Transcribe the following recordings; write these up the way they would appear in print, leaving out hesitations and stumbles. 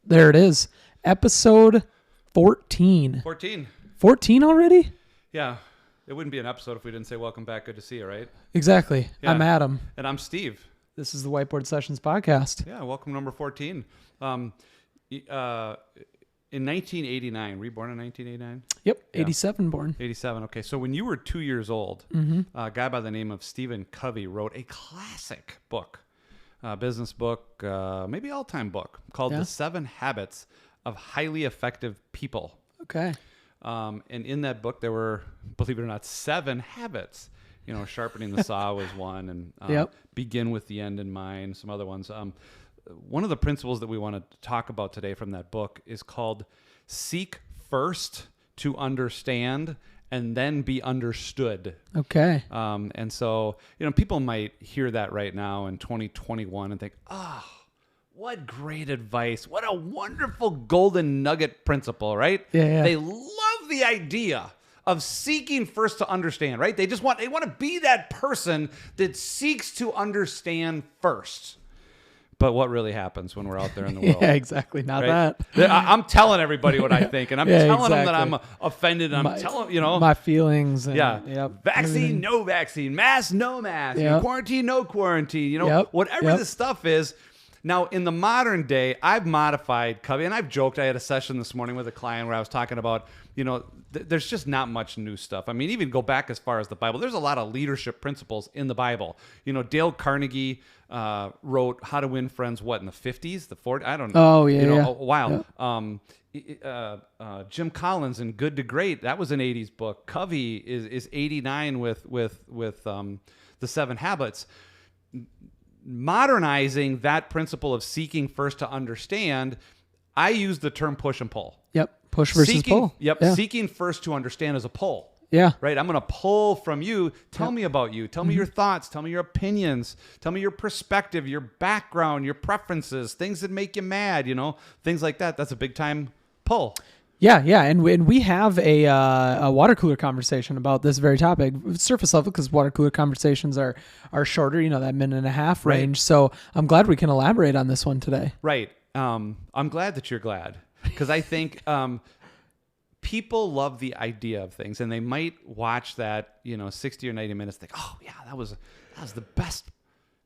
There it is. Episode 14. 14. 14 already? Yeah. It wouldn't be an episode if we didn't say welcome back. Good to see you, right? Exactly. Yeah. I'm Adam. And I'm Steve. This is the Whiteboard Sessions podcast. Yeah, welcome number 14. In 1989, were you born in 1989? Yep. Yeah. 87 born. 87. Okay, so when you were 2 years old, a guy by the name of Stephen Covey wrote a classic book, business book, maybe all-time book, called The 7 Habits of Highly Effective People. Okay. And in that book, there were, believe it or not, 7 habits. You know, sharpening the saw was one, and begin with the end in mind, some other ones. One of the principles that we want to talk about today from that book is called seek first to understand and then be understood. Okay. And so, you know, people might hear that right now in 2021 and think, oh, what great advice. What a wonderful golden nugget principle, right? Yeah. They love the idea of seeking first to understand, right? They want to be that person that seeks to understand first. But what really happens when we're out there in the world? Yeah, exactly. Not right? that. I'm telling everybody what I think, and I'm telling them that I'm exactly. offended, and I'm telling, you know. My feelings. And, Vaccine, everything. no vaccine. Mask, no mask. Yep. Quarantine, no quarantine. You know, whatever the stuff is. Now, in the modern day, I've modified Covey, and I've joked. I had a session this morning with a client where I was talking about, you know, there's just not much new stuff. I mean, even go back as far as the Bible. There's a lot of leadership principles in the Bible. You know, Dale Carnegie wrote How to Win Friends, what, in the 50s, the 40s? I don't know. Oh, yeah, you know, yeah. a while. Jim Collins in Good to Great, that was an 80s book. Covey is 89 with the 7 Habits. Modernizing that principle of seeking first to understand, I use the term push and pull. Yep. Push versus pull. Yep. Yeah. Seeking first to understand is a pull. Yeah. Right. I'm going to pull from you. Tell me about you. Tell me your thoughts. Tell me your opinions. Tell me your perspective, your background, your preferences, things that make you mad, you know, things like that. That's a big time pull. Yeah, and we have a water cooler conversation about this very topic, surface level, because water cooler conversations are shorter, you know, that minute and a half range. Right. So I'm glad we can elaborate on this one today. Right. I'm glad that you're glad, because I think people love the idea of things, and they might watch that, you know, 60 or 90 minutes, think, oh yeah, that was the best.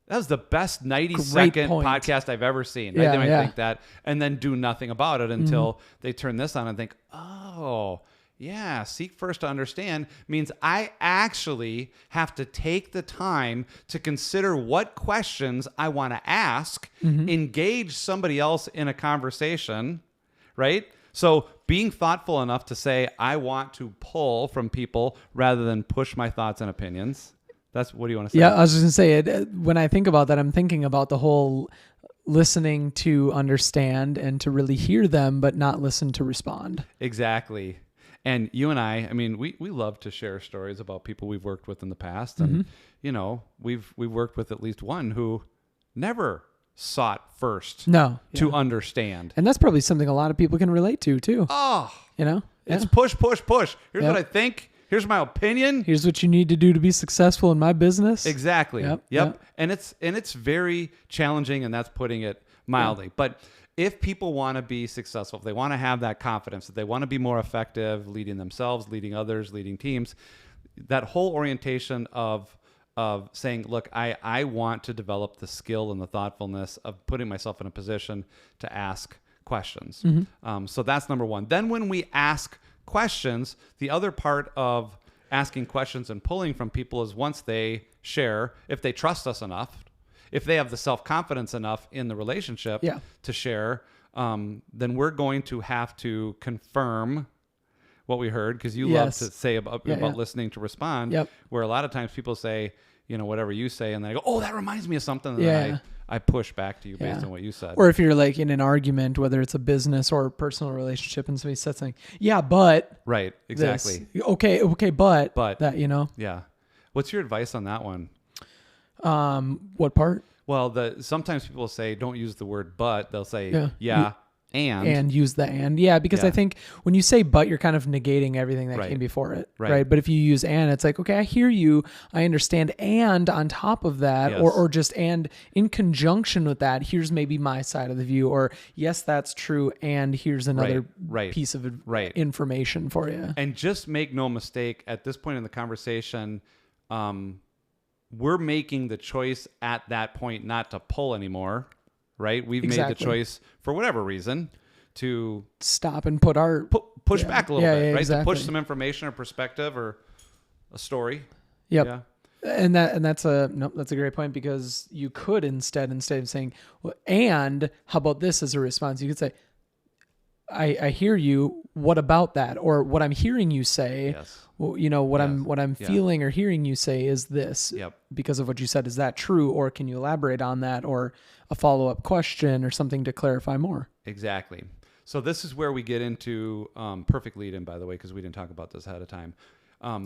That was the best 90-second podcast I've ever seen. Yeah, I might think that, and then do nothing about it until they turn this on and think, oh, yeah, seek first to understand means I actually have to take the time to consider what questions I want to ask, engage somebody else in a conversation, right? So being thoughtful enough to say, I want to pull from people rather than push my thoughts and opinions. What do you want to say? Yeah, I was just going to say, when I think about that, I'm thinking about the whole listening to understand and to really hear them, but not listen to respond. Exactly. And you and I mean, we love to share stories about people we've worked with in the past. And, you know, we've worked with at least one who never sought first to understand. And that's probably something a lot of people can relate to, too. Oh, you know, it's push. Here's what I think. Here's my opinion. Here's what you need to do to be successful in my business. Exactly. Yep. And it's very challenging, and that's putting it mildly. But if people want to be successful, if they want to have that confidence, if they want to be more effective leading themselves, leading others, leading teams, that whole orientation of saying, look, I want to develop the skill and the thoughtfulness of putting myself in a position to ask questions. So that's number one. Then when we ask questions, the other part of asking questions and pulling from people is once they share, if they trust us enough, if they have the self-confidence enough in the relationship to share, then we're going to have to confirm what we heard, because you love to say about listening to respond, where a lot of times people say, you know, whatever you say, and they go, oh, that reminds me of something, and then I push back to you based on what you said. Or if you're like in an argument, whether it's a business or a personal relationship, and somebody says something, but right, exactly. This. Okay, but that, you know. Yeah. What's your advice on that one? What part? Well, sometimes people say don't use the word but. They'll say And use the and. Yeah, because Yeah. I think when you say but, you're kind of negating everything that Right. came before it. Right. Right. But if you use and, it's like, okay, I hear you, I understand. And on top of that, Yes. or just and in conjunction with that, here's maybe my side of the view, or yes, that's true. And here's another Right. piece of Right. information for you. And just make no mistake, at this point in the conversation, we're making the choice at that point not to pull anymore, right? We've made the choice for whatever reason to stop and put our push back a little bit, right? exactly. To push some information or perspective or a story. Yep. Yeah. And that's a great point, because you could instead of saying, well, and how about this as a response, you could say, I hear you. What about that? Or what I'm hearing you say, Yes. well, what I'm feeling or hearing you say is this. Yep. Because of what you said. Is that true? Or can you elaborate on that? Or a follow-up question or something to clarify more? Exactly. So this is where we get into perfect lead-in, by the way, because we didn't talk about this ahead of time.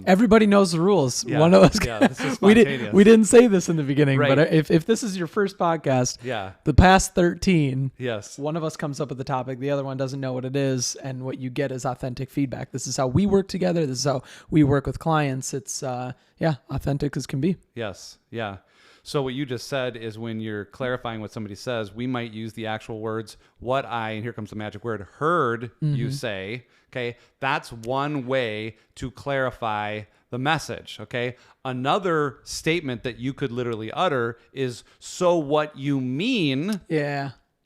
Everybody knows the rules. Yeah, One of us. this is we spontaneous. we didn't say this in the beginning, Right. but if this is your first podcast, Yeah. the past 13, Yes. one of us comes up with the topic, the other one doesn't know what it is, and what you get is authentic feedback. This is how we work together. This is how we work with clients. It's authentic as can be. Yes. Yeah. So what you just said is when you're clarifying what somebody says, we might use the actual words, and here comes the magic word, heard you say. Okay. That's one way to clarify the message. Okay. Another statement that you could literally utter is, so what you mean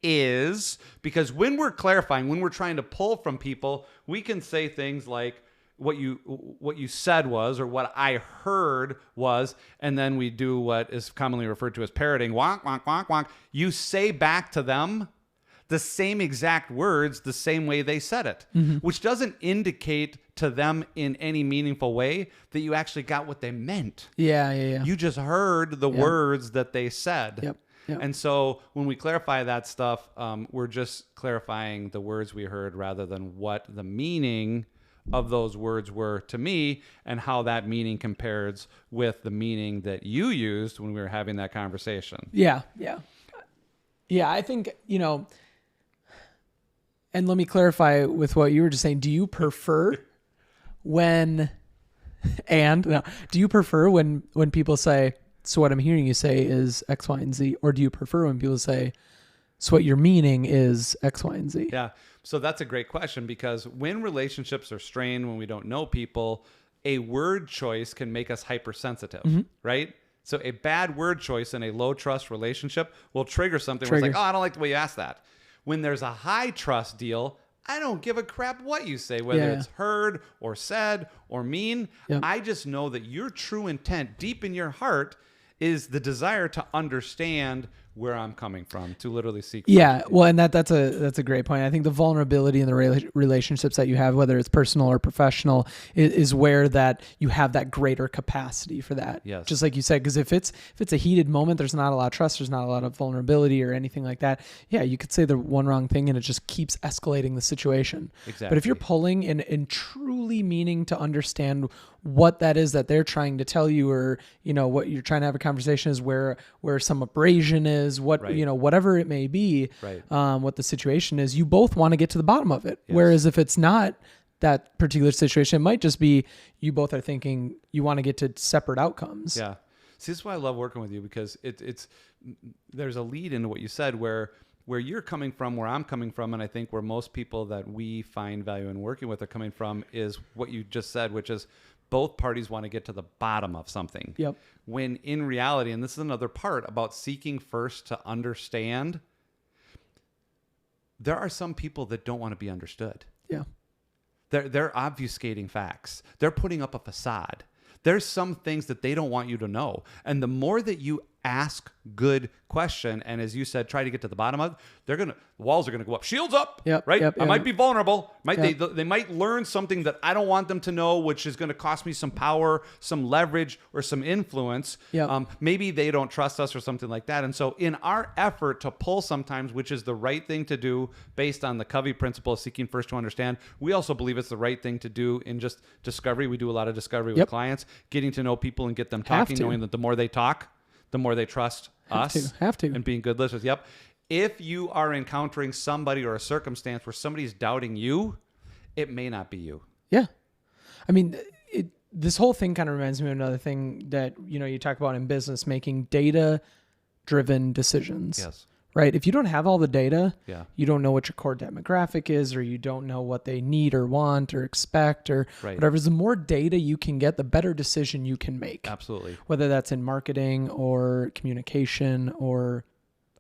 is, because when we're clarifying, when we're trying to pull from people, we can say things like, what you said was, or what I heard was, and then we do what is commonly referred to as parroting. Wonk, wonk, wonk, wonk. You say back to them the same exact words the same way they said it, which doesn't indicate to them in any meaningful way that you actually got what they meant. Yeah. You just heard the words that they said. Yep. And so when we clarify that stuff, we're just clarifying the words we heard rather than what the meaning of those words were to me and how that meaning compares with the meaning that you used when we were having that conversation. Yeah. I think, and let me clarify with what you were just saying. Do you prefer when people say, so what I'm hearing you say is X, Y, and Z, or do you prefer when people say, so what you're meaning is X, Y, and Z? Yeah. So that's a great question, because when relationships are strained, when we don't know people, a word choice can make us hypersensitive, right? So a bad word choice in a low trust relationship will trigger something where it's like, oh, I don't like the way you asked that. When there's a high trust deal, I don't give a crap what you say, whether it's heard or said or mean. Yep. I just know that your true intent deep in your heart is the desire to understand where I'm coming from, to literally seek. Yeah, well, and that's a great point. I think the vulnerability in the relationships that you have, whether it's personal or professional, is where that you have that greater capacity for that. Yes. Just like you said, because if it's a heated moment, there's not a lot of trust, there's not a lot of vulnerability or anything like that. Yeah, you could say the one wrong thing and it just keeps escalating the situation. Exactly. But if you're pulling and truly meaning to understand what that is that they're trying to tell you, or what you're trying to have a conversation is where some abrasion is, what whatever it may be, what the situation is, you both want to get to the bottom of it. Yes. Whereas if it's not that particular situation, it might just be you both are thinking you want to get to separate outcomes. Yeah. See, this is why I love working with you, because it's there's a lead into what you said where you're coming from, where I'm coming from, and I think where most people that we find value in working with are coming from is what you just said, which is both parties want to get to the bottom of something. Yep. When in reality, and this is another part about seeking first to understand, there are some people that don't want to be understood. Yeah. They're obfuscating facts. They're putting up a facade. There's some things that they don't want you to know. And the more that you ask good question, and as you said, try to get to the bottom of it, the walls are gonna go up. Shields up, right? I might be vulnerable. They might learn something that I don't want them to know, which is gonna cost me some power, some leverage, or some influence. Maybe they don't trust us or something like that. And so in our effort to pull sometimes, which is the right thing to do based on the Covey principle of seeking first to understand, we also believe it's the right thing to do in just discovery. We do a lot of discovery with clients, getting to know people and get them talking, knowing that the more they talk, the more they trust us. Have to. And being good listeners. Yep. if you are encountering somebody or a circumstance where somebody's doubting you, it may not be you. Yeah. I mean, this whole thing kind of reminds me of another thing that, you talk about in business, making data-driven decisions. Yes. Right? If you don't have all the data, Yeah. you don't know what your core demographic is, or you don't know what they need or want or expect or whatever. The more data you can get, the better decision you can make. Absolutely. Whether that's in marketing or communication or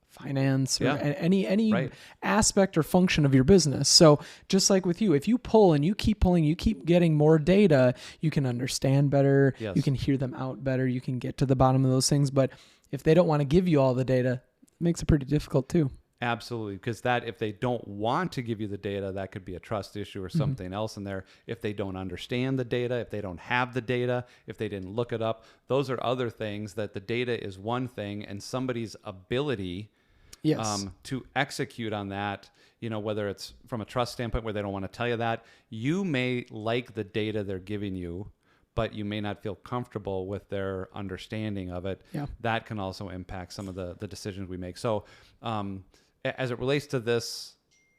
finance or any aspect or function of your business. So just like with you, if you pull and you keep pulling, you keep getting more data, you can understand better, you can hear them out better, you can get to the bottom of those things. But if they don't want to give you all the data, it makes it pretty difficult too. Absolutely. Because if they don't want to give you the data, that could be a trust issue or something else in there. If they don't understand the data, if they don't have the data, if they didn't look it up, those are other things. That the data is one thing, and somebody's ability to execute on that, whether it's from a trust standpoint where they don't want to tell you that, you may like the data they're giving you, but you may not feel comfortable with their understanding of it. Yeah. That can also impact some of the decisions we make. So as it relates to this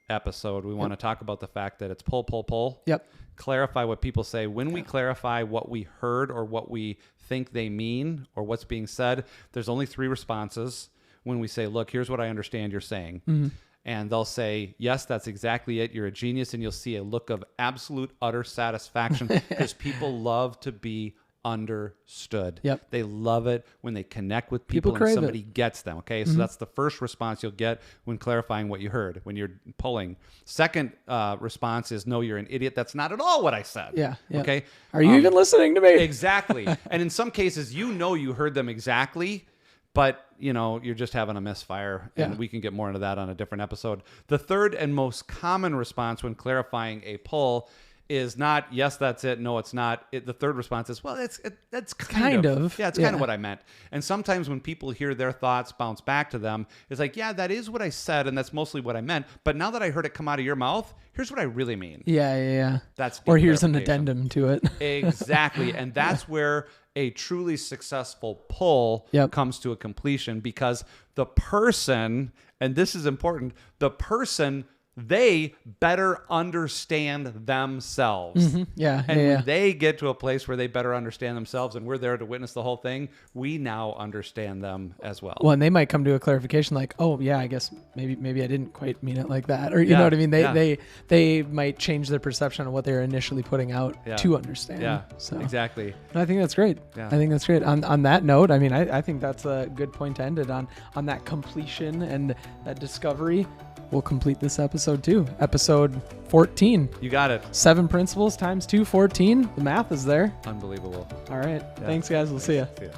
episode, we want to talk about the fact that it's pull. Yep. Clarify what people say. When we clarify what we heard or what we think they mean or what's being said, there's only 3 responses. When we say, look, here's what I understand you're saying. Mm-hmm. And they'll say, yes, that's exactly it. You're a genius. And you'll see a look of absolute, utter satisfaction because people love to be understood. Yep. They love it when they connect with people and somebody gets them. Okay. So that's the first response you'll get when clarifying what you heard, when you're pulling. Second response is, no, you're an idiot. That's not at all what I said. Yeah. Okay. Are you even listening to me? Exactly. And in some cases, you heard them exactly, but you're just having a misfire, and we can get more into that on a different episode. The third and most common response when clarifying a pull is not, yes, that's it. No, it's not. The third response is, well, that's kind of. Yeah, it's kind of what I meant. And sometimes when people hear their thoughts bounce back to them, it's like, yeah, that is what I said, and that's mostly what I meant. But now that I heard it come out of your mouth, here's what I really mean. Yeah. That's or here's an addendum to it. Exactly. And that's where a truly successful pull comes to a completion, because the person, and this is important, they better understand themselves. Mm-hmm. Yeah. And when they get to a place where they better understand themselves and we're there to witness the whole thing, we now understand them as well. Well, and they might come to a clarification like, oh yeah, I guess maybe I didn't quite mean it like that. Or you know what I mean? They might change their perception of what they were initially putting out to understand. Yeah, so exactly. I think that's great. Yeah. I think that's great. On that note, I mean, I think that's a good point to end it on that completion and that discovery. We'll complete this episode too. Episode 14. You got it. 7 principles times 2, 14. The math is there. Unbelievable. All right. Thanks, guys. We'll see ya. See ya.